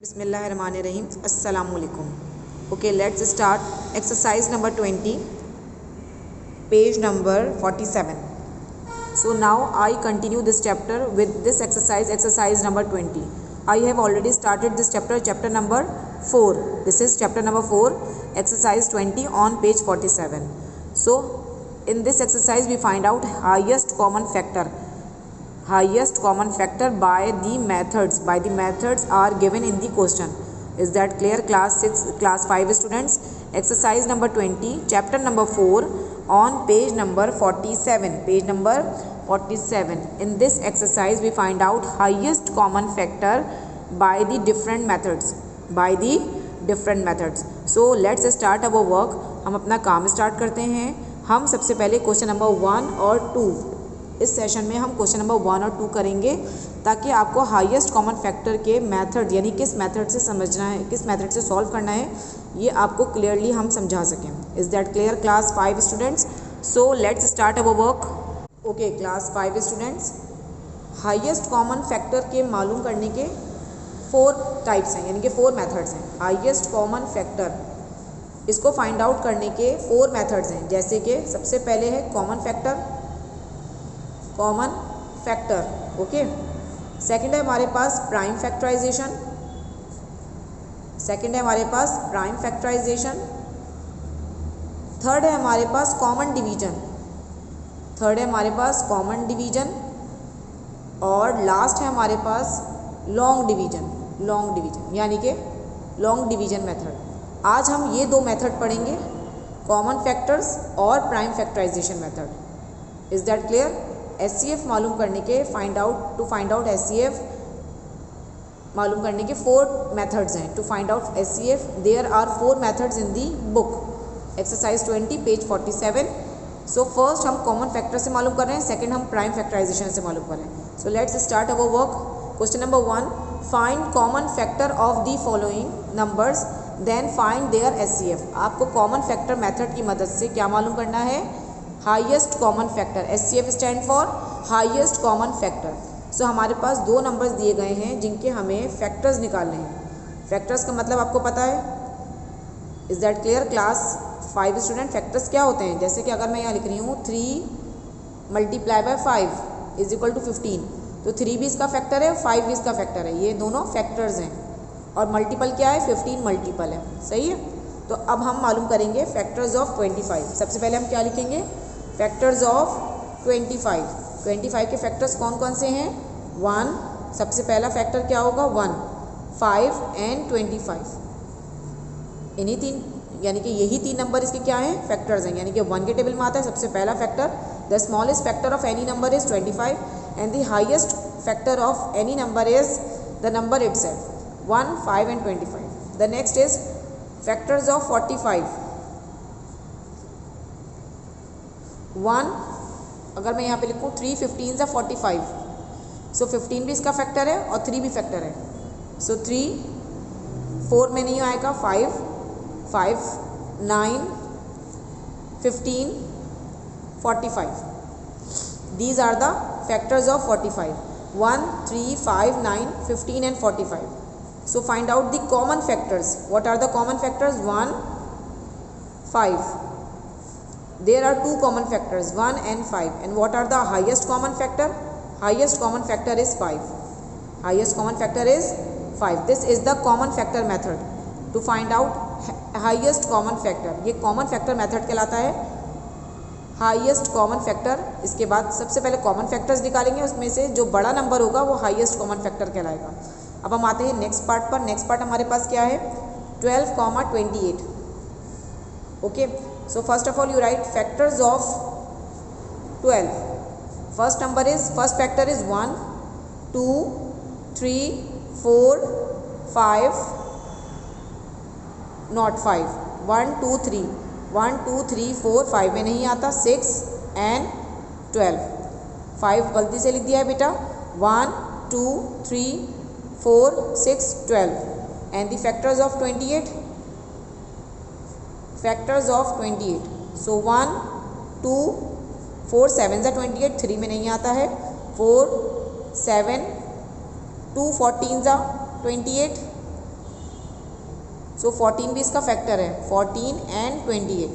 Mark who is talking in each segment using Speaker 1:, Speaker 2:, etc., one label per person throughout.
Speaker 1: Bismillahirrahmanirrahim. Assalamu alaikum. Okay, let's start exercise number 20, page number 47. So now I continue this chapter with this exercise number 20. I have already started this chapter number 4. This is chapter number 4, exercise 20 on page 47. So in this exercise we find out highest common factor by the methods are given in the question. Is that clear? Class 5 students, exercise number 20, chapter number 4 on page number 47. In this exercise we find out highest common factor by the different methods. So let's start our work. हम अपना काम start करते हैं. हम सबसे पहले question number 1 और 2, इस सेशन में हम क्वेश्चन नंबर 1 और 2 करेंगे ताकि आपको हाईएस्ट कॉमन फैक्टर के मेथड यानी किस मेथड से समझना है, किस मेथड से सॉल्व करना है, ये आपको क्लियरली हम समझा सकें. Is that clear class 5 students? So let's start our work. Okay class 5 students, highest common factor के मालूम करने के 4 टाइप्स हैं यानी कि 4 मेथड्स हैं. हाईएस्ट कॉमन फैक्टर, इसको फाइंड आउट करने के 4 मेथड्स हैं. जैसे कि सबसे पहले है कॉमन फैक्टर. ओके. सेकंड है हमारे पास प्राइम फैक्टराइजेशन. थर्ड है हमारे पास कॉमन डिवीजन. और लास्ट है हमारे पास लॉन्ग डिवीजन यानी कि लॉन्ग डिवीजन मेथड. आज हम ये 2 मेथड पढ़ेंगे, कॉमन फैक्टर्स और prime factorization method. Is that clear? SCF मालूम करने के फाइंड आउट SCF मालूम करने के 4 मेथड्स हैं. To find out SCF there are 4 methods in the book. Exercise 20 page 47. So first हम कॉमन फैक्टर से मालूम कर रहे हैं, सेकंड हम प्राइम फैक्टराइजेशन से मालूम कर रहे हैं. So let's start our work. Question number 1, find common factor of the following numbers then find their SCF. आपको कॉमन फैक्टर मेथड की मदद से क्या मालूम करना है? Highest common factor. SCF stand for highest common factor. So हमारे पास 2 नंबर्स दिए गए हैं जिनके हमें फैक्टर्स निकालने हैं. फैक्टर्स का मतलब आपको पता है. Is that clear class 5 student? Factors क्या होते हैं? जैसे कि अगर मैं यहाँ लिख रही हूँ 3 × 5 = 15, तो 3 भी इसका फैक्टर है, 5 भी इसका फैक्टर है. ये दोनों फैक्टर्स हैं. और मल्टीपल क्या है? 15 मल्टीपल है. सही है. तो अब हम मालूम करेंगे फैक्टर्स ऑफ 25. सबसे पहले हम क्या लिखेंगे? फैक्टर्स ऑफ 25 के फैक्टर्स कौन कौन से हैं? 1, सबसे पहला फैक्टर क्या होगा? 1, 5 एंड 25. इन्हीं 3 यानी कि यही 3 नंबर इसके क्या हैं? फैक्टर्स हैं. यानी कि 1 के टेबल में आता है सबसे पहला factor. The smallest factor of any number is 25 and the highest factor of any number is the number itself, 1, 5 and 25. The next is factors of 45. 1, अगर मैं यहाँ पे लिखूँ 3 15 × 45, सो 15 भी इसका फैक्टर है और 3 भी फैक्टर है. सो 3 4 में नहीं आएगा, 5 9 15 45. These are the factors of 45. 1, 3, 5, 9, 15 and 45. So find out the common factors. What are the common factors? 1, 5. There are 2 common factors, 1 and 5. And what are the highest common factor? Highest common factor is 5. This is the common factor method. To find out highest common factor, ये common factor method कहलाता है. Highest common factor. इसके बाद सबसे पहले common factors निकालेंगे, उसमें से जो बड़ा नंबर होगा वो हाईएस्ट कॉमन फैक्टर कहलाएगा. अब हम आते हैं नेक्स्ट पार्ट पर. नेक्स्ट पार्ट हमारे पास क्या है? 12, 28. Okay. So first of all you right factors of 12. First factor is 1, 2, 3, 4, 5, not 5, 1, 2, 3, 1, 2, 3, 4, 5 में नहीं आता, 6 एंड 12. 5 गलती से लिख दिया है बेटा. 1, 2, 3, 4, 6, 12. And the factors of 28. सो 1, 2, 4 7 × 28, 3 में नहीं आता है, 4, 7, 2 14 × 28, सो 14 भी इसका फैक्टर है, 14 एंड 28।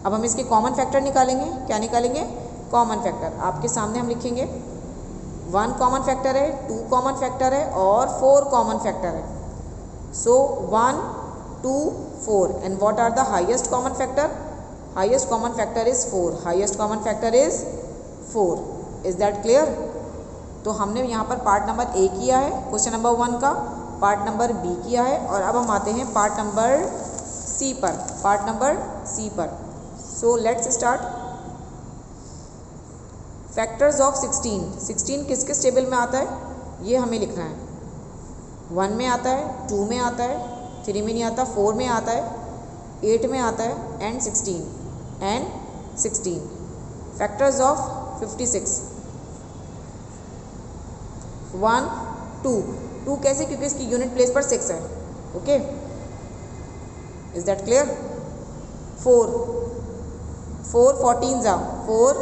Speaker 1: अब हम इसके कॉमन फैक्टर निकालेंगे। क्या निकालेंगे? Common factor. आपके सामने हम लिखेंगे 1 कॉमन फैक्टर है, 2 कॉमन फैक्टर है और 4 कॉमन फैक्टर है। So 1, 2, 4 and what are the highest common factor? Highest common factor is 4। Highest common factor is 4। Is that clear? तो हमने यहाँ पर पार्ट नंबर ए किया है क्वेश्चन नंबर 1 का, पार्ट नंबर बी किया है और अब हम आते हैं पार्ट नंबर सी पर। पार्ट नंबर सी पर। सो लेट्स स्टार्ट। Factors of 16। 16 किस किस टेबल में आता है ये हमें लिखना है। 1 में आता है, 2 में आता है, 3 में नहीं आता, 4 में आता है, 8 में आता है एंड 16 एंड 16। Factors of 56। 1, 2। 2 कैसे? क्योंकि इसकी यूनिट प्लेस पर 6 है। Okay, is that clear? 4 14 जा, 4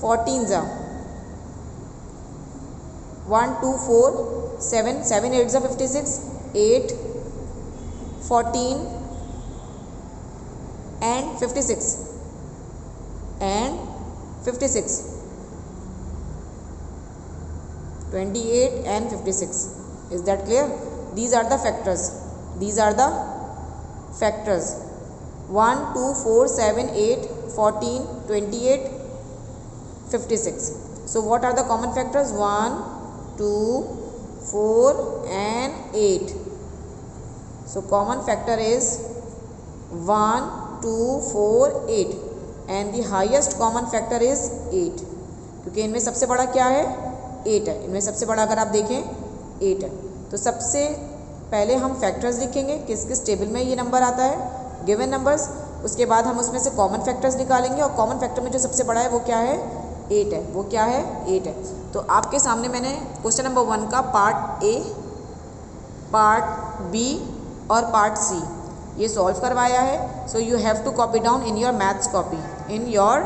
Speaker 1: 14 जा, 1, 2, 4 7 8 जा 56, 8 14 and 56 and 56, 28 and 56. Is that clear? These are the factors. These are the factors. 1, 2, 4 7 8 14 28 56. So what are the common factors? 1, 2, 4 and 8. So common factor is 1, 2, 4, 8 and the highest common factor is 8 क्योंकि इनमें सबसे बड़ा क्या है? 8 है। इनमें सबसे बड़ा अगर आप देखें 8 है। तो सबसे पहले हम फैक्टर्स लिखेंगे किस किस टेबल में ये नंबर आता है, गिवन नंबर्स। उसके बाद हम उसमें से कॉमन फैक्टर्स निकालेंगे और कॉमन फैक्टर में जो सबसे बड़ा है वो क्या है? 8 है। वो क्या है? 8 है। तो आपके सामने मैंने क्वेश्चन नंबर 1 का पार्ट ए, पार्ट बी और पार्ट सी ये सॉल्व करवाया है। So you have to copy down in your maths copy, in your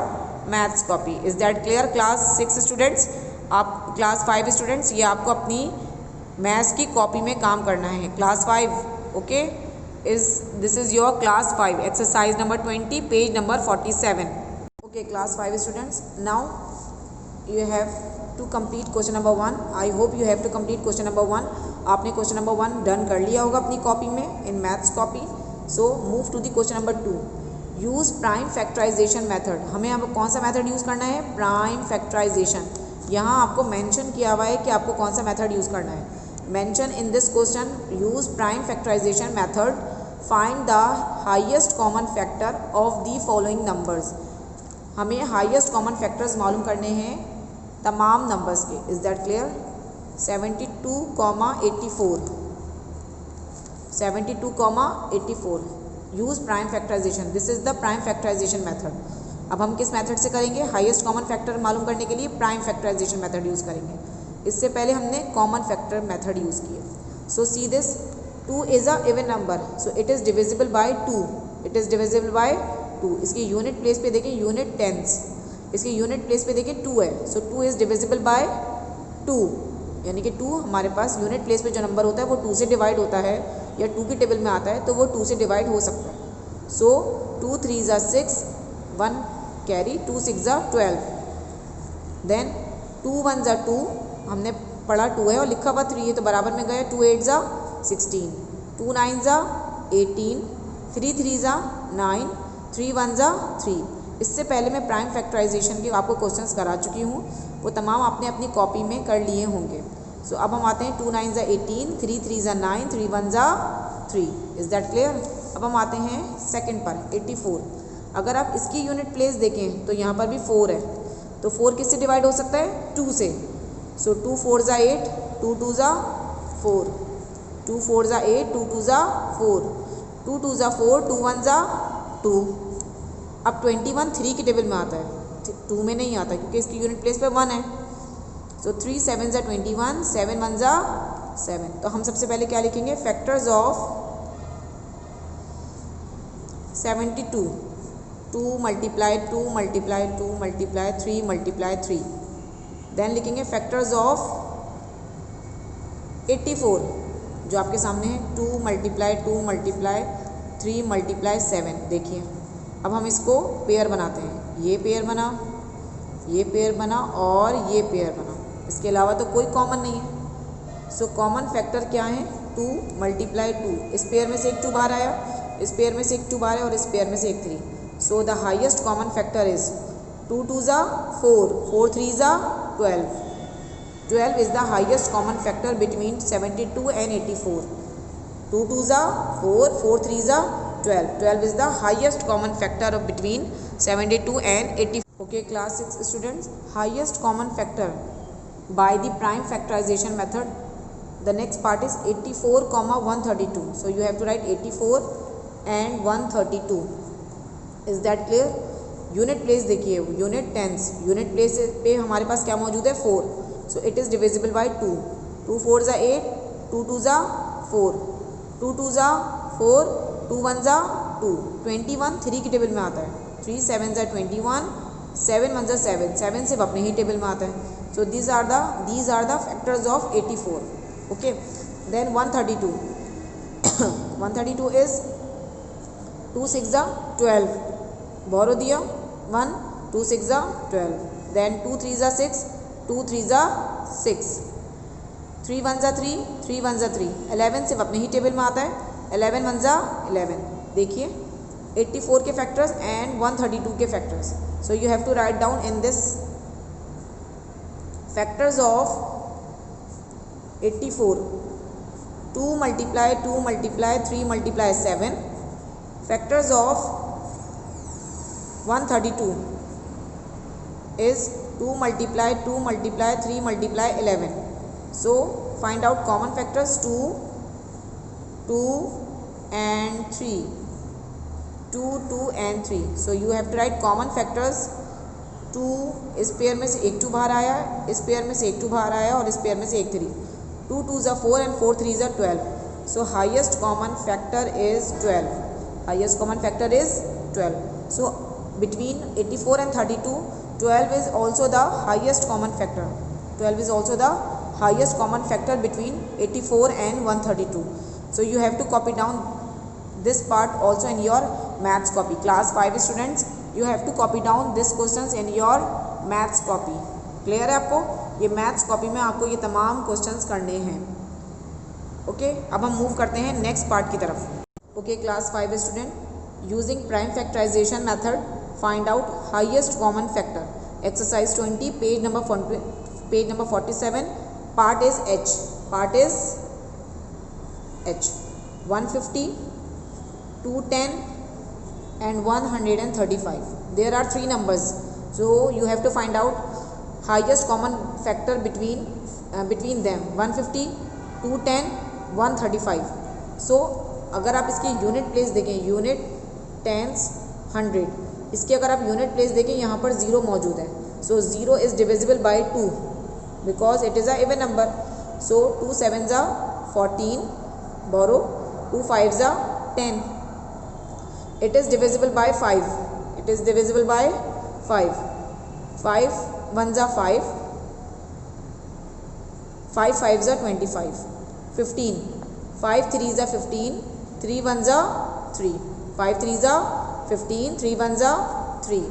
Speaker 1: maths copy. Is that clear? Class 6 students, आप क्लास 5 स्टूडेंट्स, ये आपको अपनी मैथ्स की कॉपी में काम करना है। Class 5, okay, this is your class 5 exercise number 20 page number 47। Okay class 5 students, now you have to complete question number 1. I hope you have to complete question number 1. आपने question number 1 done कर लिया होगा अपनी copy में, in maths copy. So move to the question number 2। Use prime factorization method. हमें अब कौन सा मेथड यूज़ करना है? Prime factorization. यहाँ आपको मेंशन किया हुआ है कि आपको कौन सा मेथड यूज़ करना है। Mention in this question, use prime factorization method, find the highest common factor of the following numbers. हमें हाइएस्ट कॉमन फैक्टर्स मालूम करने हैं तमाम नंबर्स के। Is that clear? 72,84, 72,84। Use prime factorization. This is the prime factorization method. अब हम किस method से करेंगे? हाईएस्ट कॉमन फैक्टर मालूम करने के लिए प्राइम फैक्टराइजेशन मेथड यूज़ करेंगे। इससे पहले हमने कॉमन फैक्टर मेथड यूज़ किए। So see this, 2 is a even number, so it is divisible by 2। It is divisible by 2। इसकी यूनिट प्लेस पे देखें, यूनिट टेंस। इसकी यूनिट प्लेस पे देखिए 2 है। सो 2 इज़ डिविजिबल बाय 2, यानी कि 2 हमारे पास यूनिट प्लेस पे जो नंबर होता है वो 2 से डिवाइड होता है या 2 की टेबल में आता है तो वो 2 से डिवाइड हो सकता है। सो 2 3 ज़ा 6, 1 कैरी, 2 6 ज़ा 12, देन 2 1 ज़ा 2, हमने पढ़ा 2 है और लिखा हुआ 3 है तो बराबर में गया। 2 8 ज़ा 16, 2 9 ज़ा 18, 3 3 ज़ा 9, 3 1 ज़ा 3। इससे पहले मैं प्राइम फैक्टराइजेशन के आपको क्वेश्चंस करा चुकी हूँ, वो तमाम आपने अपनी कॉपी में कर लिए होंगे। सो अब हम आते हैं 2 9 ज़ा 18, 3 3 ज़ा 9, 3 1 ज़ा 3। Is that clear? अब हम आते हैं सेकंड पर, 84। अगर आप इसकी यूनिट प्लेस देखें तो यहाँ पर भी 4 है, तो 4 किससे डिवाइड हो सकता है? 2 से। सो 2 4 ज़ा 8, 2 2 ज़ा 4, 2 4 ज़ा 8, 2 2 ज़ा 4, 2 2 ज़ा 4, 2 1 ज़ा 2। अब 21 3 की टेबल में आता है, 2 में नहीं आता क्योंकि इसकी यूनिट प्लेस पे 1 है। सो 3 7 ज़ा 21, 7 1 ज़ा 7। तो हम सबसे पहले क्या लिखेंगे? Factors of 72, 2 multiply 2 multiply 2 multiply 3 multiply 3। Then लिखेंगे फैक्टर्स ऑफ 84, जो आपके सामने है 2 × 3 × 7। देखिए अब हम इसको पेयर बनाते हैं, ये पेयर बना, ये पेयर बना और ये पेयर बना, इसके अलावा तो कोई कॉमन नहीं है। सो कॉमन फैक्टर क्या है, 2 × 2, इस पेयर में से एक 2 बाहर आया, इस पेयर में से एक 2 बाहर आया और इस पेयर में से एक 3। So the highest common factor is 2 × 2 = 4, 4 × 3 = 12। 12 is the highest common factor between 72 and 84. 2 × 2 = 4, 4 × 3 = 12. 12 is the highest common factor of between 72 and 84. Okay, class 6 students, highest common factor by the prime factorization method. The next part is 84, 132. So you have to write 84 and 132. Is that clear? Unit place देखिए, unit tens, unit place पे हमारे पास क्या मौजूद है, 4. सो it is divisible by 2. 2 × 4 = 8, 2 × 2 = 4, 2 × 2 = 4, 2 × 1 = 2, 21 3 की table में आता है, 3 × 7 = 21, 7 × 1 = 7, 7 सिर्फ अपने ही टेबल में आता है. सो these are the factors of 84. Okay, then 132. 132 is 2 × 6 = 12, बोरो दिया 1, 2 × 6 = 12, then 2 × 3 = 6, 2 × 3 = 6, 3 × 1 = 3, 3 × 1 = 3, 11 सिर्फ अपने ही टेबल में आता है, 11 × 1 = 11. देखिए 84 के फैक्टर्स एंड 132 के factors. So you have to write down in this factors of 84. 2 × 2 × 3 × 7. Factors of 132 is 2 × 2 × 3 × 11. So find out common factors 2, 2 and 3. 2, 2 and 3. So you have to write common factors. 2 इस pair में से एक 2 बाहर आया, इस pair में से एक 2 बाहर आया और इस पेयर में से एक 3. 2 × 2 = 4 and 4 × 3 = 12. So highest common factor is 12. Highest common factor is 12. So between 84 and 32, 12 is also the highest common factor. 12 is also the highest common factor between 84 and 132. So you have to copy down this part also in your maths copy. Class 5 students, you have to copy down this questions in your maths copy. Clear है आपको? ये maths copy में आपको ये तमाम questions करने हैं. Okay, अब हम move करते हैं next part की तरफ. Okay, class 5 student, using prime factorization method, find out highest common factor. Exercise 20, page number 47. Part is H. Part is H. 150, 210 and 135. There are 3 numbers. So you have to find out highest common factor between them. 150, 210, 135. So अगर आप इसकी unit place देखें, unit, tense, 100, इसकी अगर आप unit place देखें यहाँ पर 0 मौजूद है. So 0 is divisible by 2 because it is a even number. So 2 × 7 = 14, borrow 2 × 5 = 10. It is divisible by 5. It is divisible by 5. 5 × 1 = 5. 5 × 5 = 25. 15. 5 × 3 = 15. 3 × 1 = 3. 5 × 3 = 15. 3 × 1 = 3.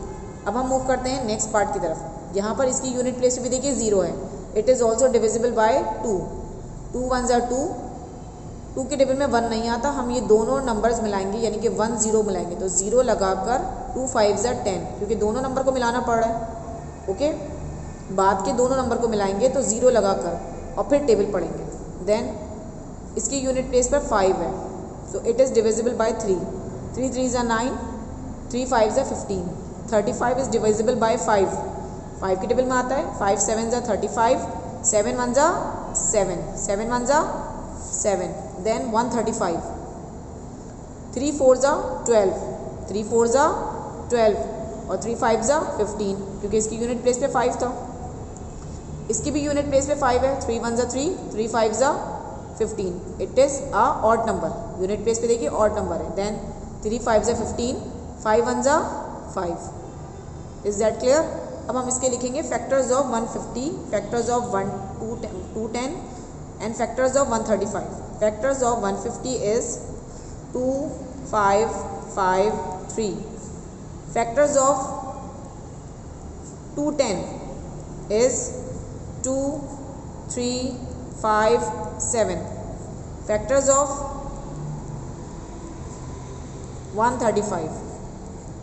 Speaker 1: अब हम मूव करते हैं नेक्स्ट पार्ट की तरफ. यहाँ पर इसकी यूनिट प्लेस भी देखिए 0 है. It is also divisible by 2. 2 × 1 = 2. 2 के टेबल में 1 नहीं आता. हम ये दोनों नंबर्स मिलाएंगे यानी कि 1 0 मिलाएंगे. तो 0 लगाकर 2 × 5 = 10 क्योंकि दोनों नंबर को मिलाना पड़ रहा है. ओके, बाद के दोनों नंबर को मिलाएंगे तो 0 लगाकर और फिर टेबल पढ़ेंगे. देन इसकी यूनिट प्लेस पर 5 है. सो it is divisible bye 3. 3 × 3 = 9. 3 × 5 = 15. 35 is divisible bye 5. 5 के टेबल में आता है. 5 × 7 = 35. 7 × 1 = 7. 7 × 1 = 7. Then 135. 3 × 4 = 12. 3 × 4 = 12 और 3 × 5 = 15 क्योंकि इसकी यूनिट प्लेस पे 5 था. इसकी भी यूनिट प्लेस पे 5 है. 3 × 1 = 3. 3 × 5 = 15. It is a odd number. Unit place पे देखिए ऑड नंबर है. देन 3 × 5 = 15. 5 × 1 = 5. Is that clear? अब हम इसके लिखेंगे factors of 150, factors of 210 and factors of 135. Factors of 150 is 2, 5, 5, 3. Factors of 210 is 2, 3, 5, 7. Factors of 135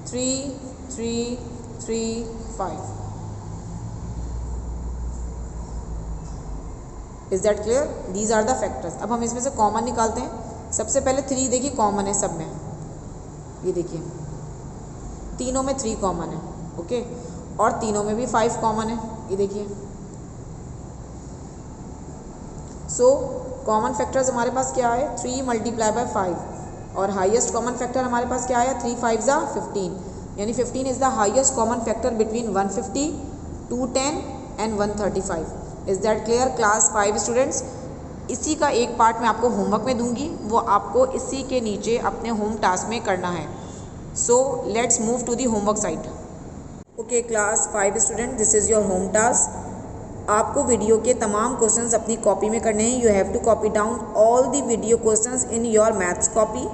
Speaker 1: 3, 3, 3, 5. Is that clear? These are the factors. अब हम इसमें से कॉमन निकालते हैं. सबसे पहले 3 देखिए कॉमन है सब में. ये देखिए तीनों में 3 कॉमन है. ओके. और तीनों में भी 5 कॉमन है. ये देखिए. सो कॉमन फैक्टर्स हमारे पास क्या है? 3 मल्टीप्लाई बाय 5. और हाईएस्ट कॉमन फैक्टर हमारे पास क्या है? 3 5 ज़ा 15. यानी 15 is the highest common factor between 150, 210 and 135. Is that clear class 5 students? इसी का एक पार्ट मैं आपको होमवर्क में दूंगी, वो आपको इसी के नीचे अपने होम टास्क में करना है. So let's move to the homework site. Okay class 5 student, this is your home task. आपको वीडियो के तमाम क्वेश्चंस अपनी कॉपी में करने हैं. You have to copy down all the video questions in your maths copy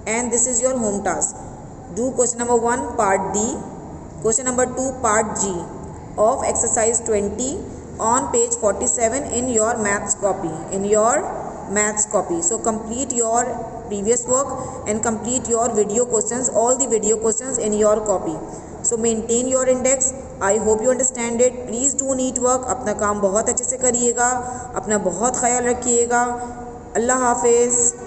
Speaker 1: and this is your home task. Do question number 1 part D, question number 2 part G of exercise 20 on page 47 in your maths copy. So complete your previous work and complete your video questions, all the video questions in your copy. So maintain your index. I hope you understand it. Please do neat work. अपना काम बहुत अच्छे से करिएगा. अपना बहुत ख्याल रखिएगा. अल्लाह हाफिज़.